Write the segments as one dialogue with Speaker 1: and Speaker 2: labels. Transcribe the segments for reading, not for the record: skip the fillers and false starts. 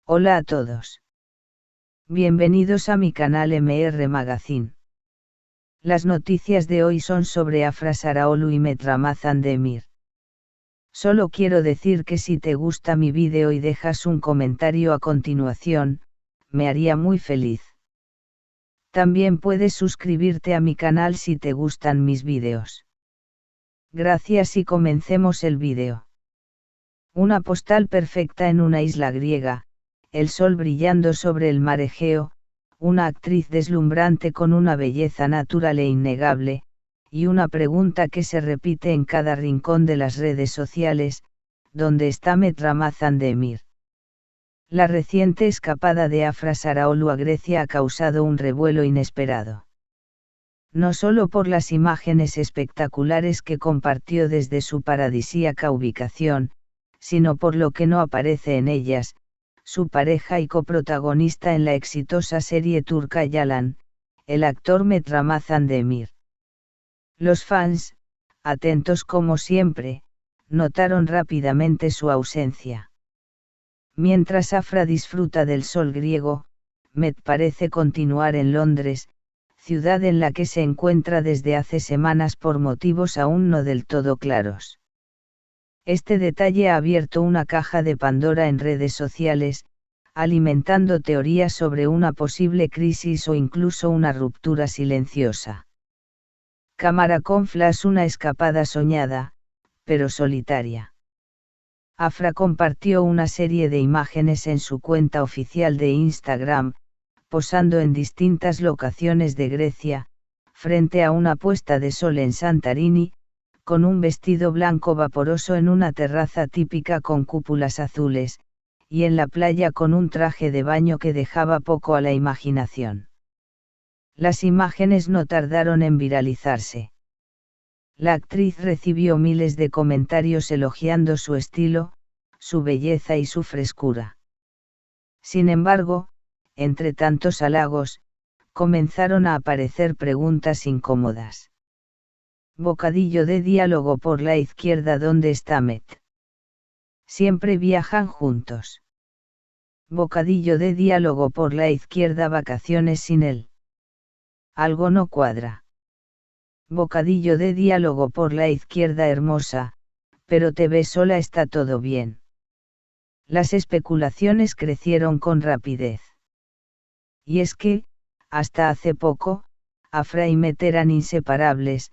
Speaker 1: Hola a todos. Bienvenidos a mi canal MR Magazine. Las noticias de hoy son sobre Afra Saraolu y Met Ramazan Demir. Solo quiero decir que si te gusta mi vídeo y dejas un comentario a continuación, me haría muy feliz. También puedes suscribirte a mi canal si te gustan mis vídeos. Gracias y comencemos el vídeo. Una postal perfecta en una isla griega, el sol brillando sobre el mar Egeo, una actriz deslumbrante con una belleza natural e innegable, y una pregunta que se repite en cada rincón de las redes sociales: ¿dónde está Met Ramazan Demir? La reciente escapada de Afra Saraolu a Grecia ha causado un revuelo inesperado. No solo por las imágenes espectaculares que compartió desde su paradisíaca ubicación, sino por lo que no aparece en ellas, su pareja y coprotagonista en la exitosa serie turca Yalan, el actor Met Ramazan Demir. Los fans, atentos como siempre, notaron rápidamente su ausencia. Mientras Afra disfruta del sol griego, Met parece continuar en Londres, ciudad en la que se encuentra desde hace semanas por motivos aún no del todo claros. Este detalle ha abierto una caja de Pandora en redes sociales, alimentando teorías sobre una posible crisis o incluso una ruptura silenciosa. Cámara con flash, una escapada soñada, pero solitaria. Afra compartió una serie de imágenes en su cuenta oficial de Instagram, posando en distintas locaciones de Grecia, frente a una puesta de sol en Santorini, con un vestido blanco vaporoso en una terraza típica con cúpulas azules, y en la playa con un traje de baño que dejaba poco a la imaginación. Las imágenes no tardaron en viralizarse. La actriz recibió miles de comentarios elogiando su estilo, su belleza y su frescura. Sin embargo, entre tantos halagos, comenzaron a aparecer preguntas incómodas. Bocadillo de diálogo por la izquierda: ¿dónde está Met? Siempre viajan juntos. Bocadillo de diálogo por la izquierda: vacaciones sin él. Algo no cuadra. Bocadillo de diálogo por la izquierda: hermosa, pero te ves sola, está todo bien. Las especulaciones crecieron con rapidez. Y es que, hasta hace poco, Afra y Met eran inseparables,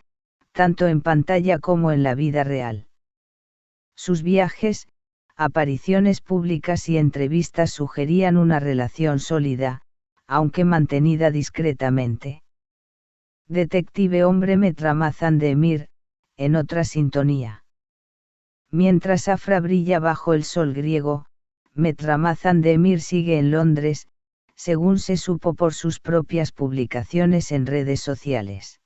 Speaker 1: tanto en pantalla como en la vida real. Sus viajes, apariciones públicas y entrevistas sugerían una relación sólida, aunque mantenida discretamente. Detective hombre Met Ramazan Demir, en otra sintonía. Mientras Afra brilla bajo el sol griego, Met Ramazan Demir sigue en Londres, según se supo por sus propias publicaciones en redes sociales.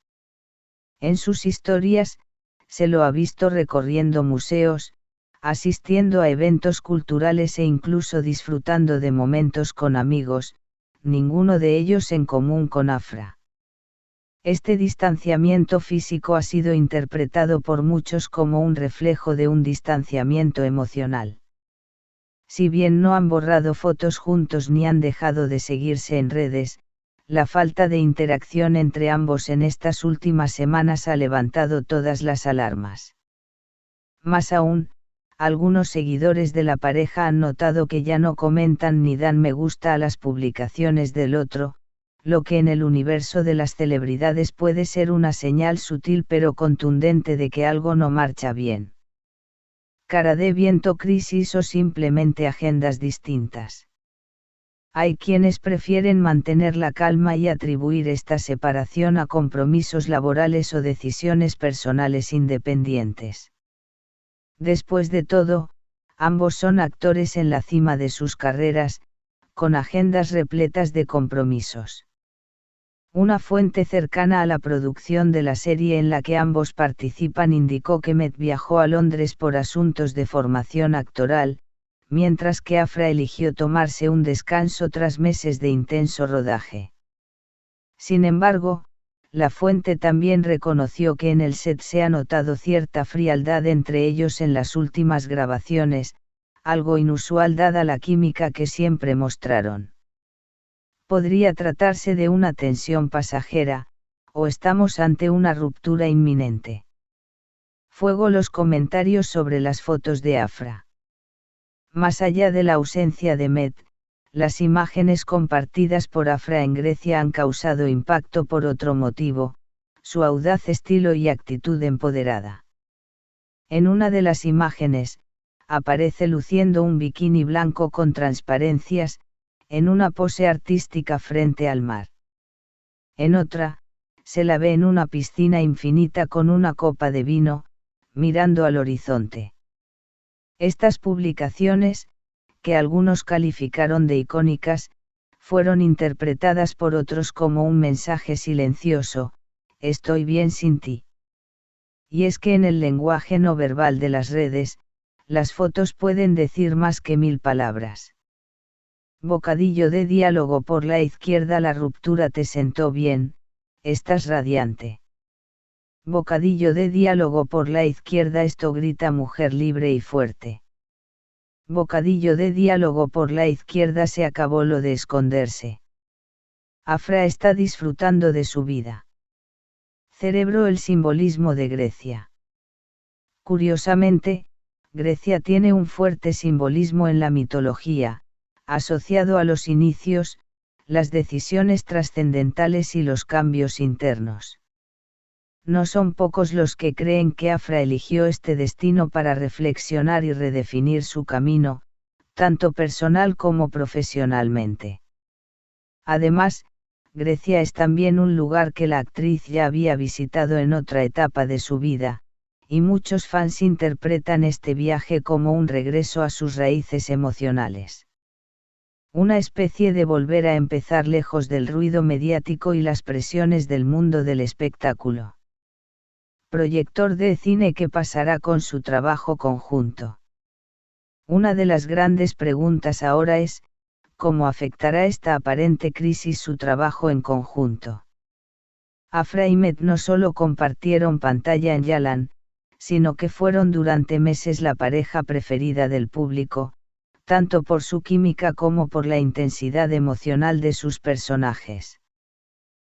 Speaker 1: En sus historias, se lo ha visto recorriendo museos, asistiendo a eventos culturales e incluso disfrutando de momentos con amigos, ninguno de ellos en común con Afra. Este distanciamiento físico ha sido interpretado por muchos como un reflejo de un distanciamiento emocional. Si bien no han borrado fotos juntos ni han dejado de seguirse en redes, la falta de interacción entre ambos en estas últimas semanas ha levantado todas las alarmas. Más aún, algunos seguidores de la pareja han notado que ya no comentan ni dan me gusta a las publicaciones del otro, lo que en el universo de las celebridades puede ser una señal sutil pero contundente de que algo no marcha bien. Cara de viento, crisis o simplemente agendas distintas. Hay quienes prefieren mantener la calma y atribuir esta separación a compromisos laborales o decisiones personales independientes. Después de todo, ambos son actores en la cima de sus carreras, con agendas repletas de compromisos. Una fuente cercana a la producción de la serie en la que ambos participan indicó que Met viajó a Londres por asuntos de formación actoral, mientras que Afra eligió tomarse un descanso tras meses de intenso rodaje. Sin embargo, la fuente también reconoció que en el set se ha notado cierta frialdad entre ellos en las últimas grabaciones, algo inusual dada la química que siempre mostraron. Podría tratarse de una tensión pasajera, o estamos ante una ruptura inminente. Fuego los comentarios sobre las fotos de Afra. Más allá de la ausencia de Met, las imágenes compartidas por Afra en Grecia han causado impacto por otro motivo, su audaz estilo y actitud empoderada. En una de las imágenes, aparece luciendo un bikini blanco con transparencias, en una pose artística frente al mar. En otra, se la ve en una piscina infinita con una copa de vino, mirando al horizonte. Estas publicaciones, que algunos calificaron de icónicas, fueron interpretadas por otros como un mensaje silencioso: estoy bien sin ti. Y es que en el lenguaje no verbal de las redes, las fotos pueden decir más que 1000 palabras. Bocadillo de diálogo por la izquierda: la ruptura te sentó bien, estás radiante. Bocadillo de diálogo por la izquierda: esto grita mujer libre y fuerte. Bocadillo de diálogo por la izquierda: se acabó lo de esconderse. Afra está disfrutando de su vida. Cerebro: el simbolismo de Grecia. Curiosamente, Grecia tiene un fuerte simbolismo en la mitología, asociado a los inicios, las decisiones trascendentales y los cambios internos. No son pocos los que creen que Afra eligió este destino para reflexionar y redefinir su camino, tanto personal como profesionalmente. Además, Grecia es también un lugar que la actriz ya había visitado en otra etapa de su vida, y muchos fans interpretan este viaje como un regreso a sus raíces emocionales. Una especie de volver a empezar lejos del ruido mediático y las presiones del mundo del espectáculo. Proyector de cine: ¿qué pasará con su trabajo conjunto? Una de las grandes preguntas ahora es, ¿cómo afectará esta aparente crisis su trabajo en conjunto? Afra y Met no solo compartieron pantalla en Yalan, sino que fueron durante meses la pareja preferida del público, tanto por su química como por la intensidad emocional de sus personajes.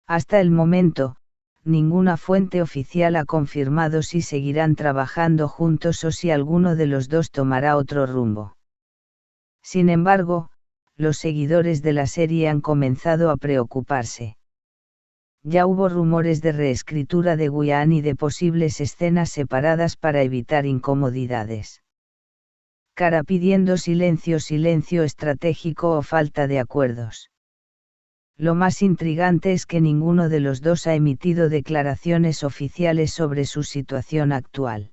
Speaker 1: Hasta el momento, ninguna fuente oficial ha confirmado si seguirán trabajando juntos o si alguno de los dos tomará otro rumbo. Sin embargo, los seguidores de la serie han comenzado a preocuparse. Ya hubo rumores de reescritura de Guion y de posibles escenas separadas para evitar incomodidades. Cara pidiendo silencio: silencio estratégico o falta de acuerdos. Lo más intrigante es que ninguno de los dos ha emitido declaraciones oficiales sobre su situación actual.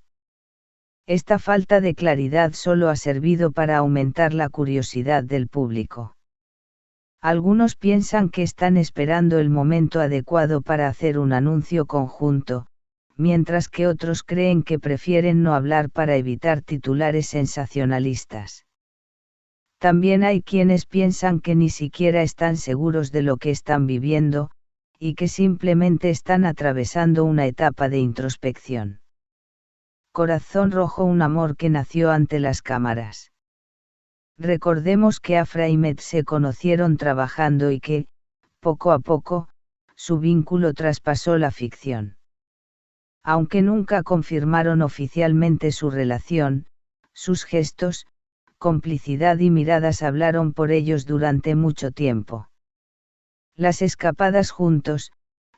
Speaker 1: Esta falta de claridad solo ha servido para aumentar la curiosidad del público. Algunos piensan que están esperando el momento adecuado para hacer un anuncio conjunto, mientras que otros creen que prefieren no hablar para evitar titulares sensacionalistas. También hay quienes piensan que ni siquiera están seguros de lo que están viviendo, y que simplemente están atravesando una etapa de introspección. Corazón rojo: un amor que nació ante las cámaras. Recordemos que Afra y Met se conocieron trabajando y que, poco a poco, su vínculo traspasó la ficción. Aunque nunca confirmaron oficialmente su relación, sus gestos, complicidad y miradas hablaron por ellos durante mucho tiempo. Las escapadas juntos,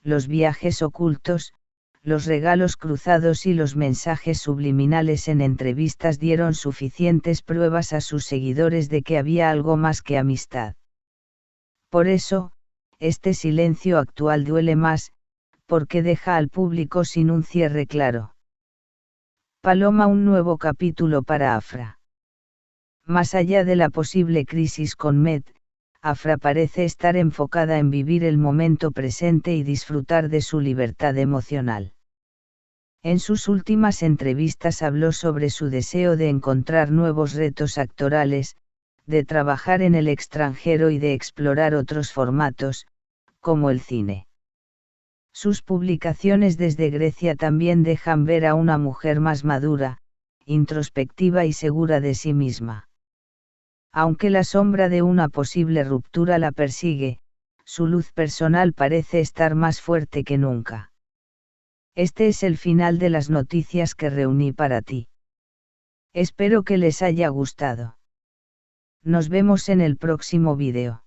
Speaker 1: los viajes ocultos, los regalos cruzados y los mensajes subliminales en entrevistas dieron suficientes pruebas a sus seguidores de que había algo más que amistad. Por eso, este silencio actual duele más, porque deja al público sin un cierre claro. Paloma: un nuevo capítulo para Afra. Más allá de la posible crisis con Met, Afra parece estar enfocada en vivir el momento presente y disfrutar de su libertad emocional. En sus últimas entrevistas habló sobre su deseo de encontrar nuevos retos actorales, de trabajar en el extranjero y de explorar otros formatos, como el cine. Sus publicaciones desde Grecia también dejan ver a una mujer más madura, introspectiva y segura de sí misma. Aunque la sombra de una posible ruptura la persigue, su luz personal parece estar más fuerte que nunca. Este es el final de las noticias que reuní para ti. Espero que les haya gustado. Nos vemos en el próximo vídeo.